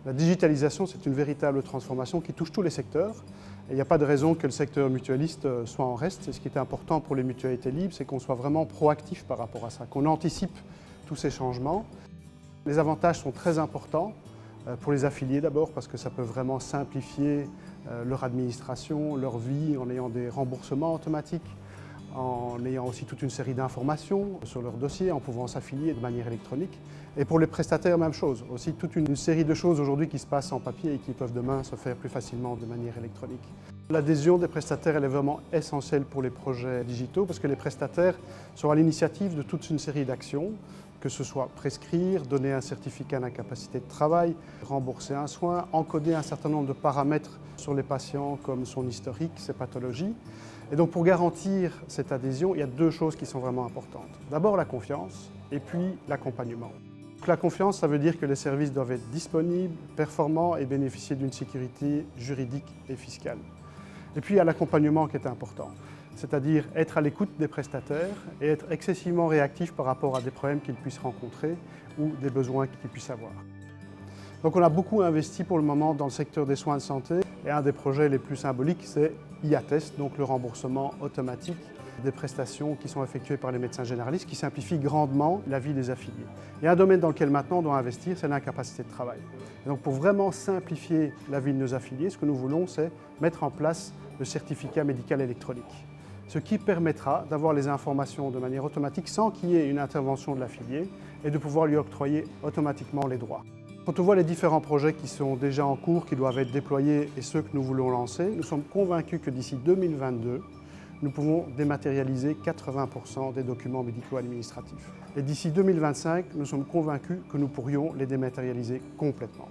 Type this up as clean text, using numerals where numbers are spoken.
La digitalisation, c'est une véritable transformation qui touche tous les secteurs. Et il n'y a pas de raison que le secteur mutualiste soit en reste. Et ce qui est important pour les mutualités libres, c'est qu'on soit vraiment proactif par rapport à ça, qu'on anticipe tous ces changements. Les avantages sont très importants pour les affiliés d'abord, parce que ça peut vraiment simplifier leur administration, leur vie, en ayant des remboursements automatiques, en ayant aussi toute une série d'informations sur leur dossier, en pouvant s'affilier de manière électronique. Et pour les prestataires, même chose. Aussi toute une série de choses aujourd'hui qui se passent en papier et qui peuvent demain se faire plus facilement de manière électronique. L'adhésion des prestataires, elle est vraiment essentielle pour les projets digitaux parce que les prestataires sont à l'initiative de toute une série d'actions, que ce soit prescrire, donner un certificat d'incapacité de travail, rembourser un soin, encoder un certain nombre de paramètres sur les patients comme son historique, ses pathologies. Et donc pour garantir cette adhésion, il y a deux choses qui sont vraiment importantes. D'abord la confiance et puis l'accompagnement. La confiance, ça veut dire que les services doivent être disponibles, performants et bénéficier d'une sécurité juridique et fiscale. Et puis il y a l'accompagnement qui est important, c'est-à-dire être à l'écoute des prestataires et être excessivement réactif par rapport à des problèmes qu'ils puissent rencontrer ou des besoins qu'ils puissent avoir. Donc on a beaucoup investi pour le moment dans le secteur des soins de santé et un des projets les plus symboliques, c'est IATEST, donc le remboursement automatique des prestations qui sont effectuées par les médecins généralistes, qui simplifie grandement la vie des affiliés. Il y a un domaine dans lequel maintenant on doit investir, c'est l'incapacité de travail. Et donc pour vraiment simplifier la vie de nos affiliés, ce que nous voulons, c'est mettre en place le certificat médical électronique, ce qui permettra d'avoir les informations de manière automatique sans qu'il y ait une intervention de l'affilié et de pouvoir lui octroyer automatiquement les droits. Quand on voit les différents projets qui sont déjà en cours, qui doivent être déployés et ceux que nous voulons lancer, nous sommes convaincus que d'ici 2022, nous pouvons dématérialiser 80% des documents médicaux administratifs. Et d'ici 2025, nous sommes convaincus que nous pourrions les dématérialiser complètement.